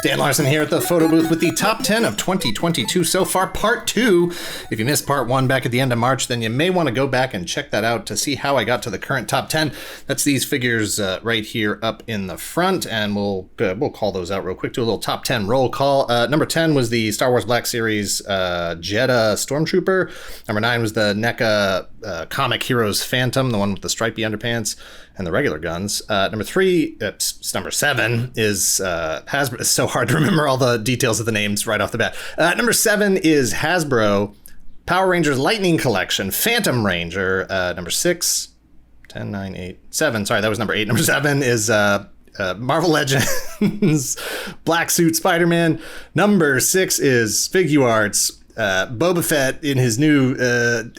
Dan Larson here at the Photo Booth with the top 10 of 2022 so far, part 2. If you missed part 1 back at the end of March, then you may want to go back and check that out to see how I got to the current top 10. That's these figures right here up in the front, and we'll call those out real quick. Do a little top 10 roll call. Number 10 was the Star Wars Black Series Jedha Stormtrooper. Number 9 was the NECA Comic Heroes Phantom, the one with the stripy underpants and the regular guns. Number 7 is Hasbro. It's so hard to remember all the details of the names right off the bat. Number 7 is Hasbro Power Rangers Lightning Collection Phantom Ranger. Number 6, 10, 9, 8, 7. Sorry, that was number 8. Number 7 is Marvel Legends Black Suit Spider-Man. Number 6 is Figuarts Boba Fett in his new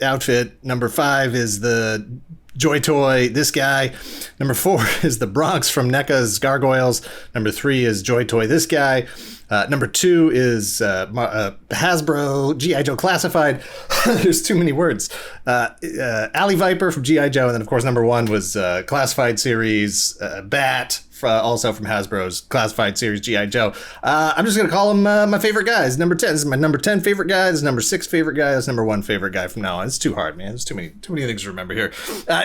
outfit. Number 5 is the Joy Toy, this guy. Number 4 is the Bronx from NECA's Gargoyles. Number 3 is Joy Toy, this guy. Number 2 is Hasbro G.I. Joe Classified. There's too many words. Alley Viper from G.I. Joe. And then, of course, number 1 was Classified Series Bat, also from Hasbro's Classified Series G.I. Joe. I'm just going to call him my favorite guys. Number 10. This is my number 10 favorite guy. This is number 6 favorite guy. This is number 1 favorite guy from now on. It's too hard, man. There's too many things to remember here.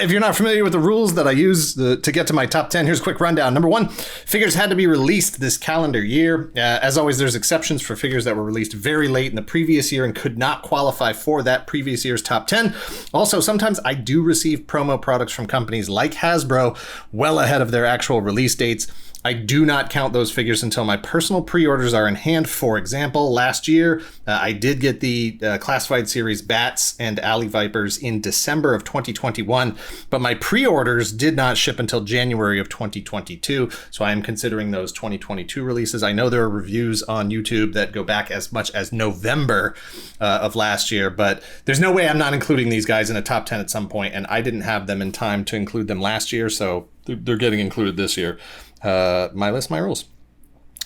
If you're not familiar with the rules that I use to get to my top 10, here's a quick rundown. Number 1, figures had to be released this calendar year. As always, there's exceptions for figures that were released very late in the previous year and could not qualify for that previous year's top 10. Also, sometimes I do receive promo products from companies like Hasbro well ahead of their actual release dates. I do not count those figures until my personal pre-orders are in hand. For example, last year, I did get the Classified Series Bats and Alley Vipers in December of 2021, but my pre-orders did not ship until January of 2022, so I am considering those 2022 releases. I know there are reviews on YouTube that go back as much as November of last year, but there's no way I'm not including these guys in a top 10 at some point, and I didn't have them in time to include them last year, so they're getting included this year. My list, my rules.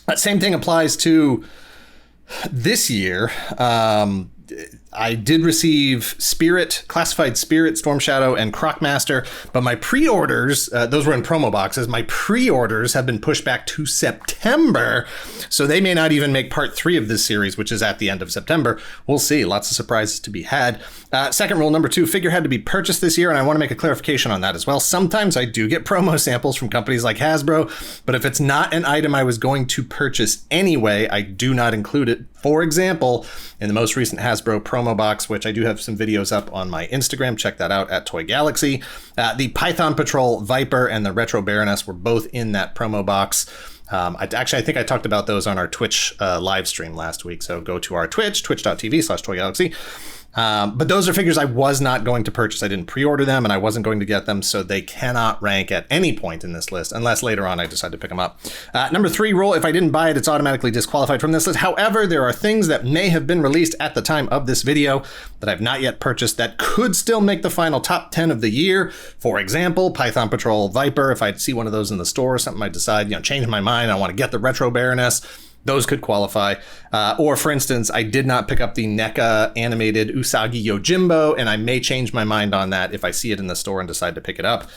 That same thing applies to this year. I did receive Spirit, Classified Spirit, Storm Shadow, and Crocmaster, but my pre-orders, those were in promo boxes, my pre-orders have been pushed back to September, so they may not even make part 3 of this series, which is at the end of September. We'll see. Lots of surprises to be had. Second rule, number 2, figure had to be purchased this year, and I want to make a clarification on that as well. Sometimes I do get promo samples from companies like Hasbro, but if it's not an item I was going to purchase anyway, I do not include it. For example, in the most recent Hasbro promo box, which I do have some videos up on my Instagram, check that out at Toy Galaxy. The Python Patrol Viper and the Retro Baroness were both in that promo box. I think I talked about those on our Twitch live stream last week, so go to our Twitch, twitch.tv/ToyGalaxy. But those are figures I was not going to purchase. I didn't pre-order them, and I wasn't going to get them, so they cannot rank at any point in this list, unless later on I decide to pick them up. Number 3 rule, if I didn't buy it, it's automatically disqualified from this list. However, there are things that may have been released at the time of this video that I've not yet purchased that could still make the final top 10 of the year. For example, Python Patrol Viper. If I see one of those in the store or something, I decide, change my mind, I want to get the Retro Baroness. Those could qualify. Or, for instance, I did not pick up the NECA animated Usagi Yojimbo, and I may change my mind on that if I see it in the store and decide to pick it up.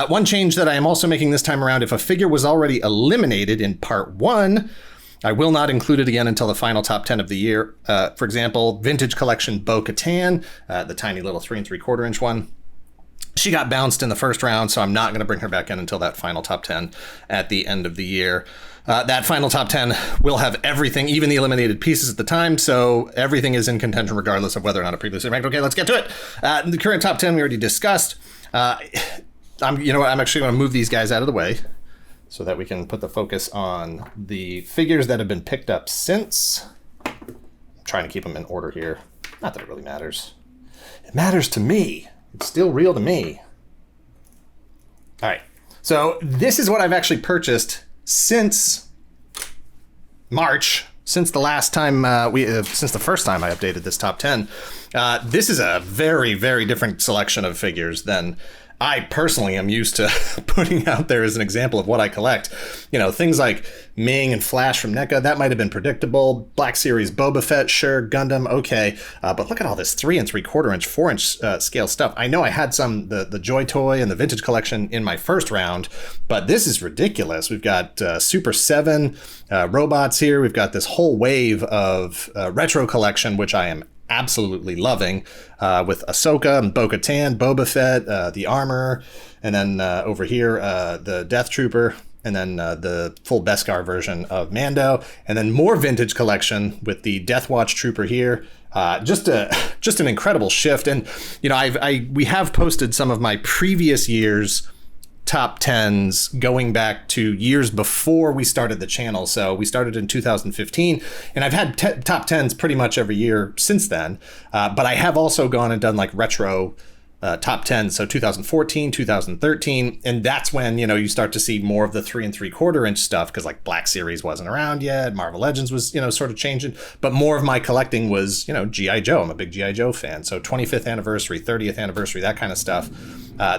One change that I am also making this time around, if a figure was already eliminated in part 1, I will not include it again until the final top 10 of the year. For example, Vintage Collection Bo-Katan, the tiny little 3 3/4 inch one. She got bounced in the first round, so I'm not going to bring her back in until that final top 10 at the end of the year. That final top 10 will have everything, even the eliminated pieces at the time, so everything is in contention regardless of whether or not it previously ranked. Okay, let's get to it. The current top 10 we already discussed. I'm actually going to move these guys out of the way so that we can put the focus on the figures that have been picked up since. I'm trying to keep them in order here. Not that it really matters. It matters to me. It's still real to me. All right, so this is what I've actually purchased since March, since the last time since the first time I updated this top 10. This is a very, very different selection of figures than I personally am used to putting out there as an example of what I collect. You know, things like Ming and Flash from NECA, that might have been predictable. Black Series Boba Fett, sure. Gundam, okay. But look at all this 3 and 3/4 inch, 4-inch scale stuff. I know I had some, the Joy Toy and the Vintage Collection in my first round, but this is ridiculous. We've got Super 7 robots here. We've got this whole wave of retro collection, which I am absolutely loving, with Ahsoka and Bo-Katan, Boba Fett, the armor, and then over here the Death Trooper, and then the full Beskar version of Mando, and then more vintage collection with the Death Watch Trooper here. Just an incredible shift. And you know, we have posted some of my previous years top 10s going back to years before we started the channel. So we started in 2015, and I've had top 10s pretty much every year since then. But I have also gone and done like retro top 10. So 2014, 2013. And that's when, you know, you start to see more of the 3 and 3/4 inch stuff, because like Black Series wasn't around yet. Marvel Legends was, you know, sort of changing. But more of my collecting was, you know, G.I. Joe. I'm a big G.I. Joe fan. So 25th anniversary, 30th anniversary, that kind of stuff.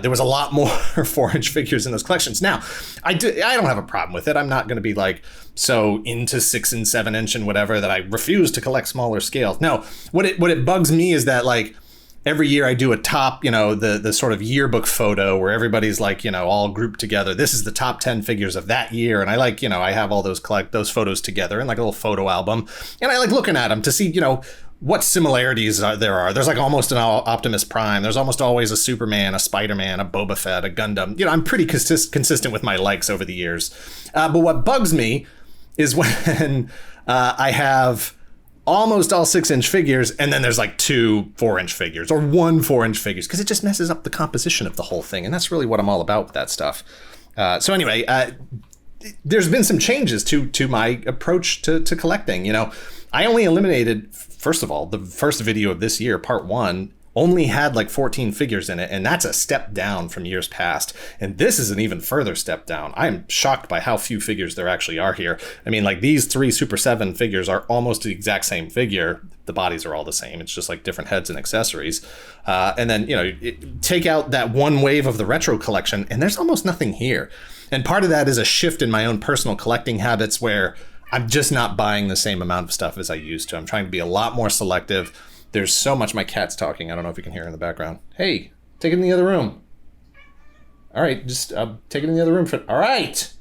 There was a lot more 4-inch figures in those collections. Now, I don't have a problem with it. I'm not going to be like so into 6 and 7-inch and whatever that I refuse to collect smaller scales. No, what it bugs me is that like, every year I do a top, you know, the sort of yearbook photo where everybody's like, you know, all grouped together. This is the top 10 figures of that year. And I like, you know, I have all those photos together in like a little photo album. And I like looking at them to see, you know, what similarities there are. There's like almost an Optimus Prime. There's almost always a Superman, a Spider-Man, a Boba Fett, a Gundam. You know, I'm pretty consistent with my likes over the years. But what bugs me is when I have almost all 6-inch figures, and then there's like 2 4-inch figures or 1 4-inch figures, because it just messes up the composition of the whole thing. And that's really what I'm all about with that stuff. So anyway, there's been some changes to my approach to collecting. You know, I only eliminated, first of all, the first video of this year, part 1, only had like 14 figures in it, and that's a step down from years past. And this is an even further step down. I am shocked by how few figures there actually are here. I mean, like these 3 Super 7 figures are almost the exact same figure. The bodies are all the same. It's just like different heads and accessories. And then, you know, take out that one wave of the retro collection, and there's almost nothing here. And part of that is a shift in my own personal collecting habits, where I'm just not buying the same amount of stuff as I used to. I'm trying to be a lot more selective. There's so much. My cat's talking. I don't know if you can hear her in the background. Hey, take it in the other room. All right, just take it in the other room. All right.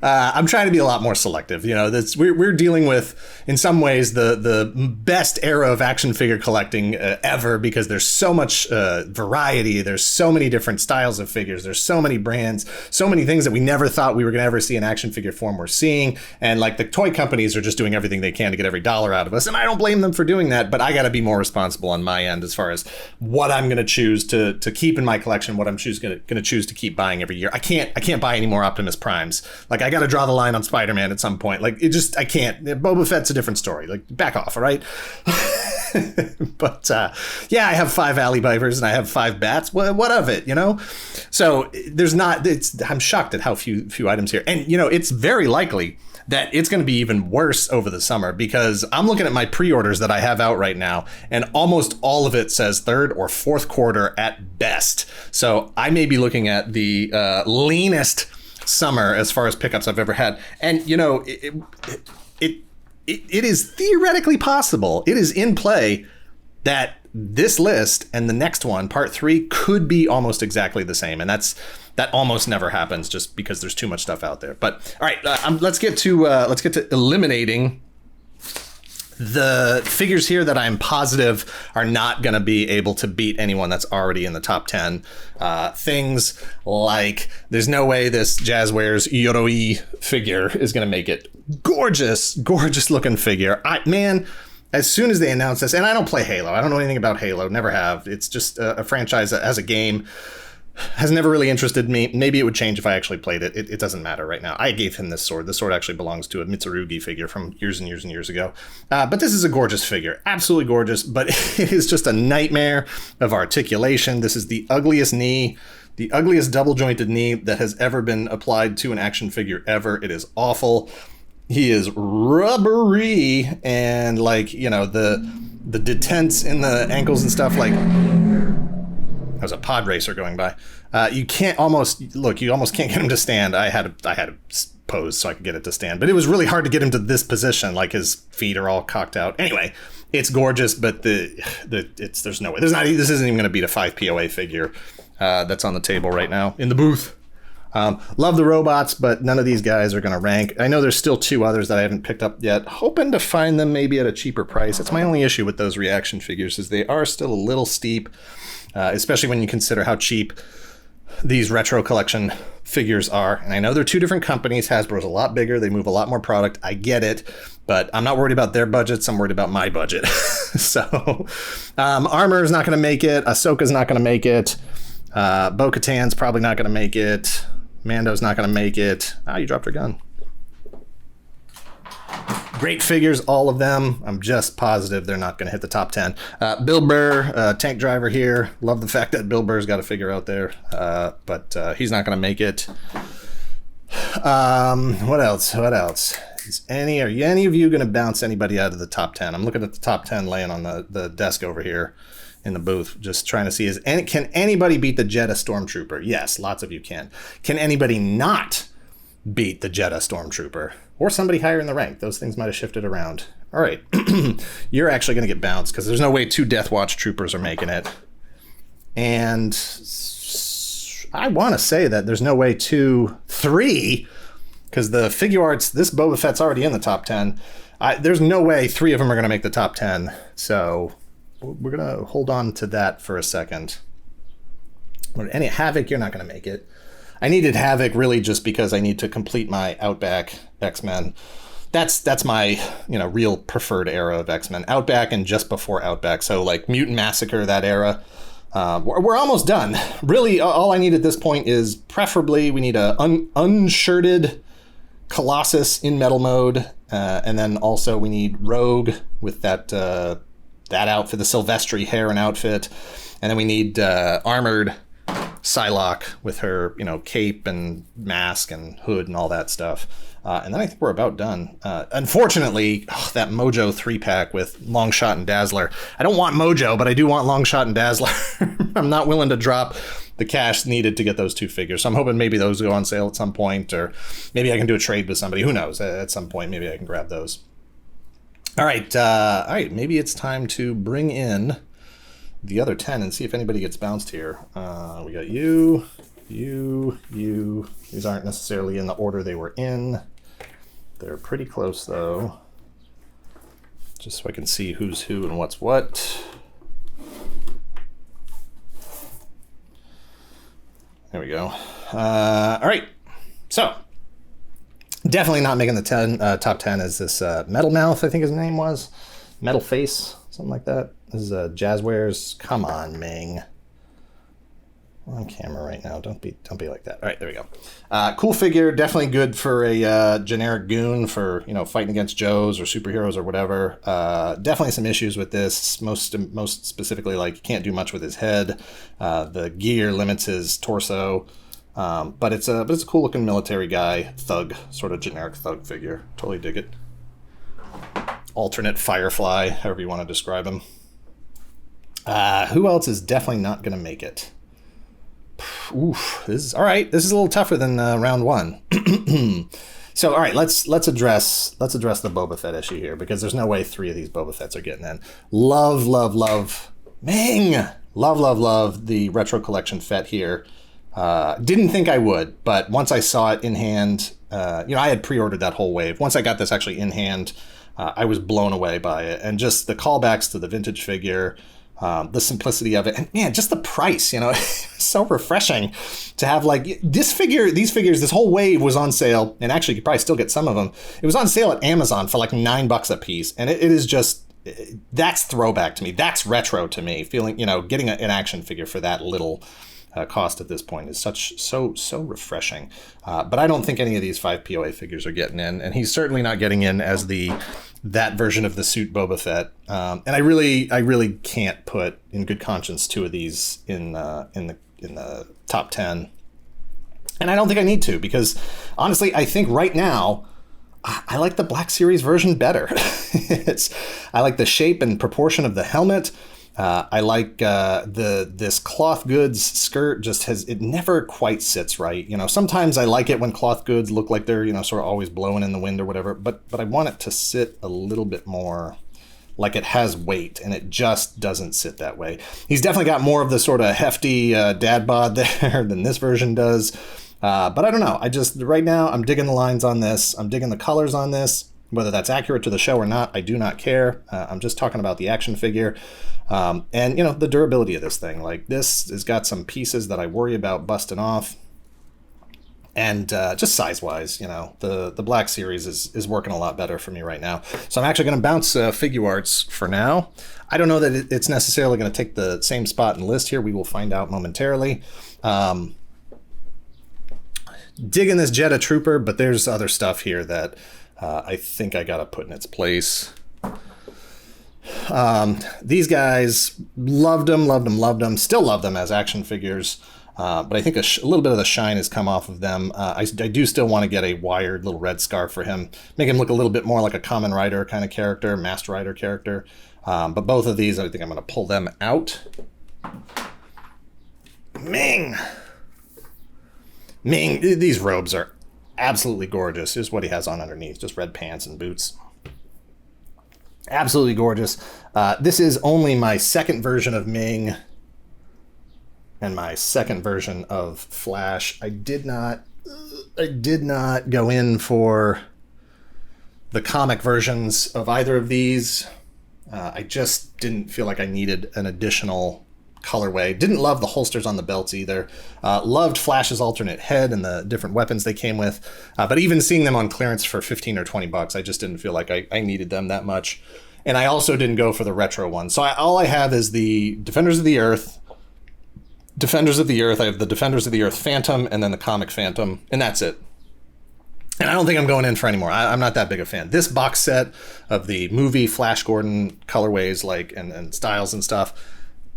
I'm trying to be a lot more selective. You know, we're dealing with, in some ways, the best era of action figure collecting ever, because there's so much variety. There's so many different styles of figures. There's so many brands, so many things that we never thought we were going to ever see in action figure form we're seeing. And like the toy companies are just doing everything they can to get every dollar out of us. And I don't blame them for doing that, but I got to be more responsible on my end as far as what I'm going to choose to keep in my collection, what I'm going to choose to keep buying every year. I can't buy any more Optimus Primes. Like, I got to draw the line on Spider-Man at some point. Like, I can't. Boba Fett's a different story. Like, back off, all right? But yeah, I have 5 alley vipers and I have 5 bats. What of it, you know? So I'm shocked at how few items here. And, you know, it's very likely that it's going to be even worse over the summer, because I'm looking at my pre-orders that I have out right now, and almost all of it says 3rd or 4th quarter at best. So I may be looking at the leanest summer as far as pickups I've ever had. And, you know, it is theoretically possible, it is in play, that this list and the next one, part 3, could be almost exactly the same. And that almost never happens, just because there's too much stuff out there. But all right, let's get to eliminating the figures here that I'm positive are not going to be able to beat anyone that's already in the top 10. Things like, there's no way this Jazzwares Yoroi figure is going to make it. Gorgeous looking figure. Man, as soon as they announced this, and I don't play Halo. I don't know anything about Halo, never have. It's just a franchise that, as a game, has never really interested me. Maybe it would change if I actually played it. It doesn't matter right now. I gave him this sword. This sword actually belongs to a Mitsurugi figure from years and years and years ago. But this is a gorgeous figure. Absolutely gorgeous, but it is just a nightmare of articulation. This is the ugliest knee, the ugliest double-jointed knee that has ever been applied to an action figure ever. It is awful. He is rubbery, and like, you know, the the detents in the ankles and stuff, like there's a pod racer going by. You almost can't get him to stand. I had to pose so I could get it to stand, but it was really hard to get him to this position. Like his feet are all cocked out. Anyway, it's gorgeous, but there's no way. This isn't even going to beat a 5 POA figure that's on the table right now in the booth. Love the robots, but none of these guys are going to rank. I know there's still 2 others that I haven't picked up yet. Hoping to find them maybe at a cheaper price. That's my only issue with those reaction figures, is they are still a little steep, especially when you consider how cheap these retro collection figures are. And I know they're 2 different companies. Hasbro's a lot bigger. They move a lot more product. I get it, but I'm not worried about their budgets. I'm worried about my budget. So Armor's not going to make it. Ahsoka's not going to make it. Bo-Katan's probably not going to make it. Mando's not going to make it. You dropped her gun. Great figures, all of them. I'm just positive they're not going to hit the top 10. Bill Burr, tank driver here. Love the fact that Bill Burr's got a figure out there, but he's not going to make it. What else? Are any of you going to bounce anybody out of the top 10? I'm looking at the top 10 laying on the desk over here in the booth, just trying to see, can anybody beat the Jedha Stormtrooper? Yes, lots of you can. Can anybody not beat the Jedha Stormtrooper? Or somebody higher in the rank? Those things might have shifted around. All right, you're actually going to get bounced, because there's no way 2 Death Watch troopers are making it. And I want to say that there's no way 3, because the figure arts, this Boba Fett's already in the top 10. There's no way 3 of them are going to make the top 10. So we're going to hold on to that for a second. Any Havoc, you're not going to make it. I needed Havoc really just because I need to complete my Outback X-Men. That's my real preferred era of X-Men. Outback and just before Outback. So like Mutant Massacre, that era. We're almost done. Really, all I need at this point is preferably we need a unshirted Colossus in metal mode, and then also we need Rogue with that outfit, the Silvestri hair and outfit, and then we need armored Psylocke with her, cape and mask and hood and all that stuff. And then I think we're about done. Unfortunately, that Mojo 3-pack with Longshot and Dazzler. I don't want Mojo, but I do want Longshot and Dazzler. I'm not willing to drop the cash needed to get those 2 figures. So I'm hoping maybe those go on sale at some point, or maybe I can do a trade with somebody. Who knows? At some point, maybe I can grab those. All right. Maybe it's time to bring in the other 10 and see if anybody gets bounced here. We got you. These aren't necessarily in the order they were in. They're pretty close though. Just so I can see who's who and what's what. There we go. All right. So definitely not making the top 10 is this Metal Mouth, I think his name was. Metal Face, something like that. This is Jazzwares. Come on, Ming. We're on camera right now. Don't be like that. All right, there we go. Cool figure. Definitely good for a generic goon for fighting against Joes or superheroes or whatever. Definitely some issues with this. Most specifically, like you can't do much with his head. The gear limits his torso. But it's a cool looking military guy, thug, sort of generic thug figure. Totally dig it. Alternate Firefly, however you want to describe him. Who else is definitely not going to make it? Oof, this is all right. This is a little tougher than round 1. So, all right, let's address the Boba Fett issue here, because there's no way 3 of these Boba Fetts are getting in. Love, Ming. Love the retro collection Fett here. Didn't think I would, but once I saw it in hand, I had pre-ordered that whole wave. Once I got this actually in hand, I was blown away by it, and just the callbacks to the vintage figure. The simplicity of it, and man, just the price, so refreshing to have these figures, this whole wave was on sale, and actually you could probably still get some of them. It was on sale at Amazon for like $9 a piece, and it is just, that's throwback to me. That's retro to me. Feeling, getting an action figure for that little cost at this point is so refreshing. But I don't think any of these 5 POA figures are getting in, and he's certainly not getting in as that version of the suit Boba Fett. And I really can't put in good conscience 2 of these in the top 10. And I don't think I need to, because honestly, I think right now I like the Black Series version better. I like the shape and proportion of the helmet. I like this cloth goods skirt. It never quite sits right. You know, sometimes I like it when cloth goods look like they're, you know, sort of always blowing in the wind or whatever, but I want it to sit a little bit more like it has weight, and it just doesn't sit that way. He's definitely got more of the sort of hefty dad bod there than this version does. But I don't know. Right now, I'm digging the lines on this. I'm digging the colors on this. Whether that's accurate to the show or not, I do not care. I'm just talking about the action figure. And, you know, the durability of this thing. Like, this has got some pieces that I worry about busting off. And just size-wise, you know, the Black Series is working a lot better for me right now. So I'm actually going to bounce Figure Arts for now. I don't know that it's necessarily going to take the same spot in the list here. We will find out momentarily. Digging this Jetta Trooper, but there's other stuff here that I think I got to put in its place. These guys, loved them, still love them as action figures. But I think a little bit of the shine has come off of them. I do still want to get a wired little red scarf for him. Make him look a little bit more like a Kamen Rider kind of character, Master Rider character. But both of these, I think I'm going to pull them out. Ming, these robes are absolutely gorgeous. Here's what he has on underneath, just red pants and boots. Absolutely gorgeous. This is only my second version of Ming and my second version of Flash. I did not go in for the comic versions of either of these. I just didn't feel like I needed an additional colorway. Didn't love the holsters on the belts either. Loved Flash's alternate head and the different weapons they came with. But even seeing them on clearance for 15 or 20 bucks, I just didn't feel like I needed them that much. And I also didn't go for the retro one. So all I have is the Defenders of the Earth. I have the Defenders of the Earth Phantom and then the comic Phantom, and that's it. And I don't think I'm going in for any more. I'm not that big a fan. This box set of the movie Flash Gordon colorways, like and styles and stuff,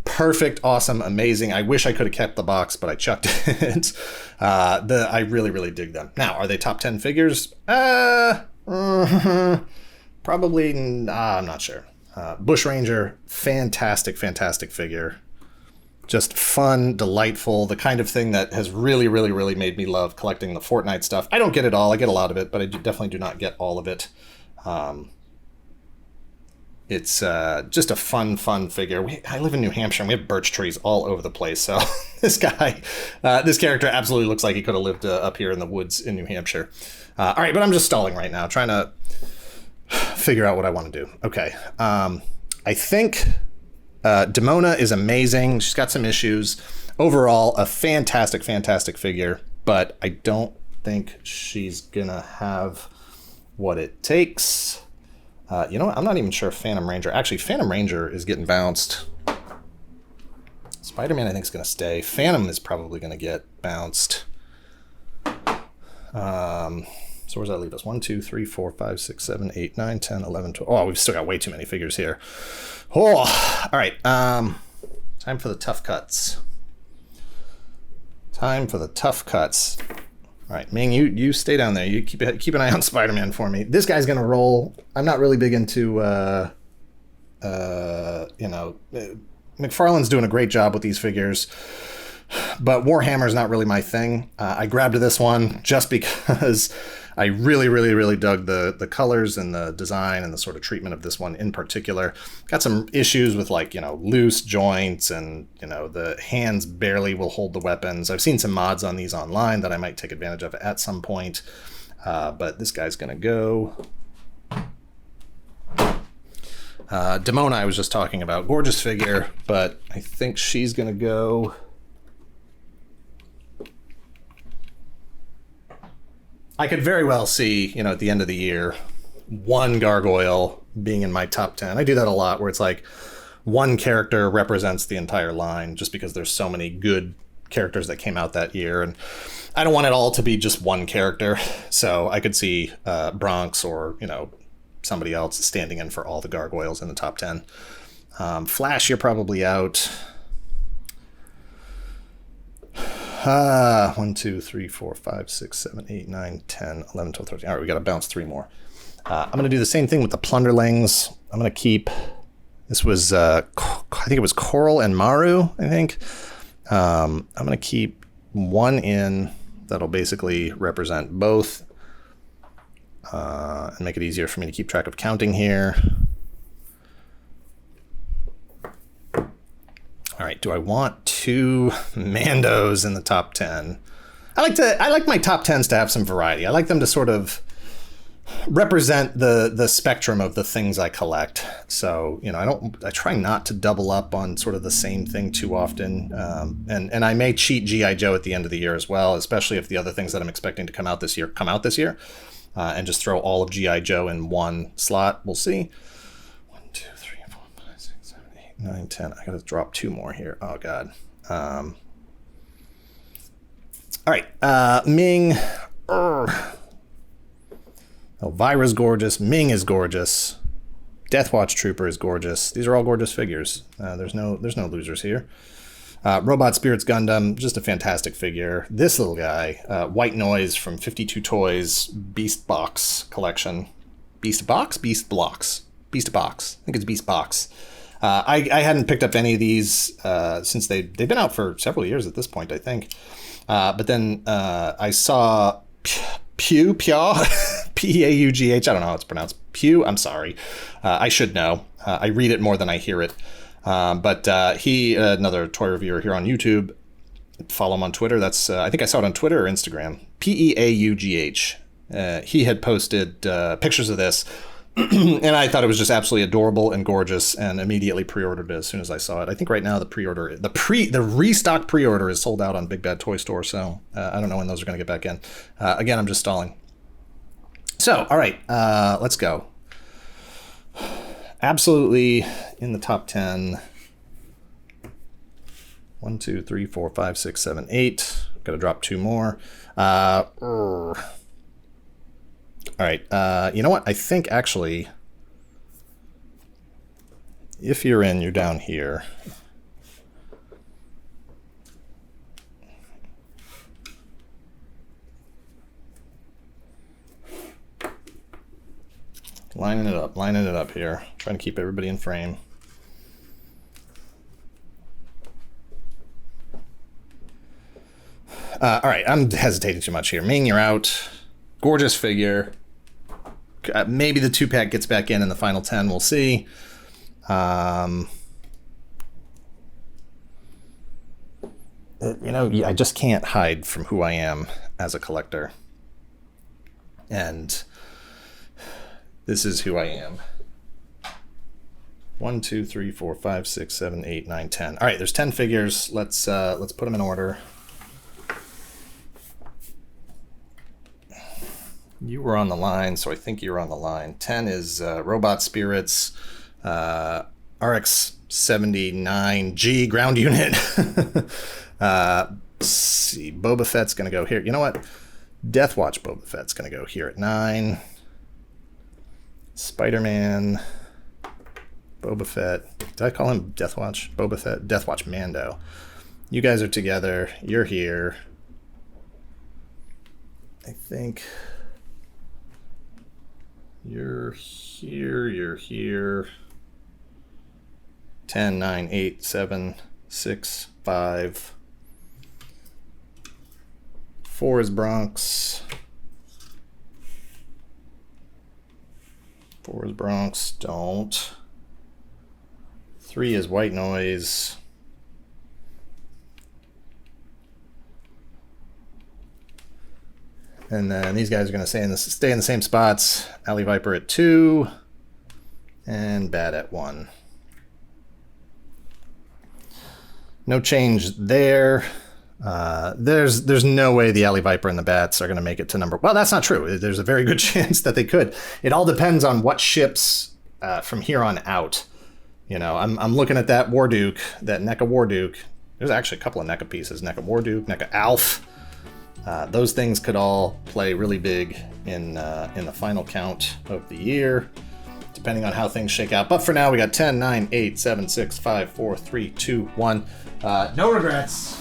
perfect, awesome, amazing. I wish I could have kept the box, but I chucked it. I really dig them. Now, are they top 10 figures? Probably. I'm not sure. Bush Ranger, fantastic figure. Just fun, delightful, the kind of thing that has really made me love collecting the Fortnite stuff. I don't get it all. I get a lot of it, but I definitely do not get all of it. It's just a fun figure. I live in New Hampshire, and we have birch trees all over the place. So this character absolutely looks like he could have lived up here in the woods in New Hampshire. All right, but I'm just stalling right now, trying to figure out what I want to do. Okay, I think Demona is amazing. She's got some issues. Overall, a fantastic figure, but I don't think she's gonna have what it takes. You know what? I'm not even sure if Phantom Ranger... Actually, Phantom Ranger is getting bounced. Spider-Man, I think, is going to stay. Phantom is probably going to get bounced. So where does that leave us? 1, 2, 3, 4, 5, 6, 7, 8, 9, 10, 11, 12. Oh, we've still got way too many figures here. Oh, all right. Time for the tough cuts. All right, Ming, you stay down there. You keep an eye on Spider-Man for me. This guy's gonna roll. I'm not really big into, McFarlane's doing a great job with these figures, but Warhammer's not really my thing. I grabbed this one just because I really dug the colors and the design and the sort of treatment of this one in particular. Got some issues with loose joints and, the hands barely will hold the weapons. I've seen some mods on these online that I might take advantage of at some point. But this guy's going to go. Demona, I was just talking about. Gorgeous figure, but I think she's going to go. I could very well see, at the end of the year, one gargoyle being in my top 10. I do that a lot, where it's like one character represents the entire line, just because there's so many good characters that came out that year. And I don't want it all to be just one character. So I could see Bronx or, somebody else standing in for all the gargoyles in the top 10. Flash, you're probably out. 1, 2, 3, 4, 5, 6, 7, 8, 9, 10, 11, 12, 13. All right, we got to bounce 3 more. I'm going to do the same thing with the Plunderlings. I'm going to keep, this was, I think it was Coral and Maru, I think. I'm going to keep 1 in. That'll basically represent both and make it easier for me to keep track of counting here. All right, do I want 2 Mandos in the top 10? I like my top 10s to have some variety. I like them to sort of represent the spectrum of the things I collect. So, you know, I try not to double up on sort of the same thing too often. And I may cheat G.I. Joe at the end of the year as well, especially if the other things that I'm expecting to come out this year, and just throw all of G.I. Joe in one slot. We'll see. 1, 2, 3, 4, 5, 6, 7, 8, 9, 10. I got to drop 2 more here. Oh, God. All right. Ming. Elvira's gorgeous. Ming is gorgeous. Deathwatch Trooper is gorgeous. These are all gorgeous figures. There's no losers here. Robot Spirits Gundam, just a fantastic figure. This little guy, White Noise from 52 Toys Beast Box collection. Beast Box? Beast Blocks. Beast Box. I think it's Beast Box. I hadn't picked up any of these since they've been out for several years at this point, I think. But then I saw Pew, P-E-A-U-G-H. I don't know how it's pronounced. Pew, I'm sorry. I should know. I read it more than I hear it. But he, another toy reviewer here on YouTube, follow him on Twitter. That's I think I saw it on Twitter or Instagram. P-E-A-U-G-H. He had posted pictures of this, and I thought it was just absolutely adorable and gorgeous, and immediately pre-ordered it as soon as I saw it. I think right now the restock pre-order is sold out on Big Bad Toy Store, so I don't know when those are going to get back in. Again, I'm just stalling. So, all right, let's go. Absolutely in the top 10. 1, 2, 3, 4, 5, 6, 7, 8. Got to drop 2 more. All right. You know what? I think actually, if you're in, you're down here. Lining it up here. Trying to keep everybody in frame. All right, I'm hesitating too much here. Ming, you're out. Gorgeous figure. Maybe the 2-pack gets back in the final 10. We'll see. You know, I just can't hide from who I am as a collector. And this is who I am. 1, 2, 3, 4, 5, 6, 7, 8, 9, 10. All right, there's 10 figures. Let's put them in order. You were on the line, so I think you were on the line. 10 is Robot Spirits, RX-79G ground unit. Let's see, Boba Fett's going to go here. You know what? Deathwatch Boba Fett's going to go here at 9. Spider-Man, Boba Fett. Did I call him Deathwatch? Boba Fett? Deathwatch Mando. You guys are together. You're here. I think you're here. You're here. 10, 9, 8, 7, 6, 5. 4 is Bronx. 4 is Bronx. Don't. 3 is White Noise. And then these guys are going to stay in the same spots. Alley Viper at 2 and Bat at 1. No change there. There's no way the Alley Viper and the Bats are going to make it to number. Well, that's not true. There's a very good chance that they could. It all depends on what ships from here on out. You know, I'm looking at that Warduke, that NECA Warduke. There's actually a couple of NECA pieces. NECA Warduke, NECA Alf. Those things could all play really big in the final count of the year, depending on how things shake out. But for now, we got 10, 9, 8, 7, 6, 5, 4, 3, 2, 1. No regrets.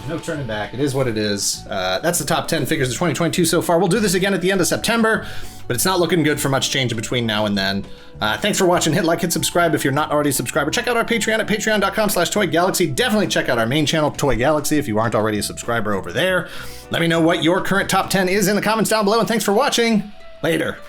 No turning back. It is what it is. That's the top 10 figures of 2022 so far. We'll do this again at the end of September, but it's not looking good for much change in between now and then. Thanks for watching. Hit like, hit subscribe if you're not already a subscriber. Check out our Patreon at patreon.com/toygalaxy. Definitely check out our main channel, Toy Galaxy, if you aren't already a subscriber over there. Let me know what your current top 10 is in the comments down below, and thanks for watching. Later.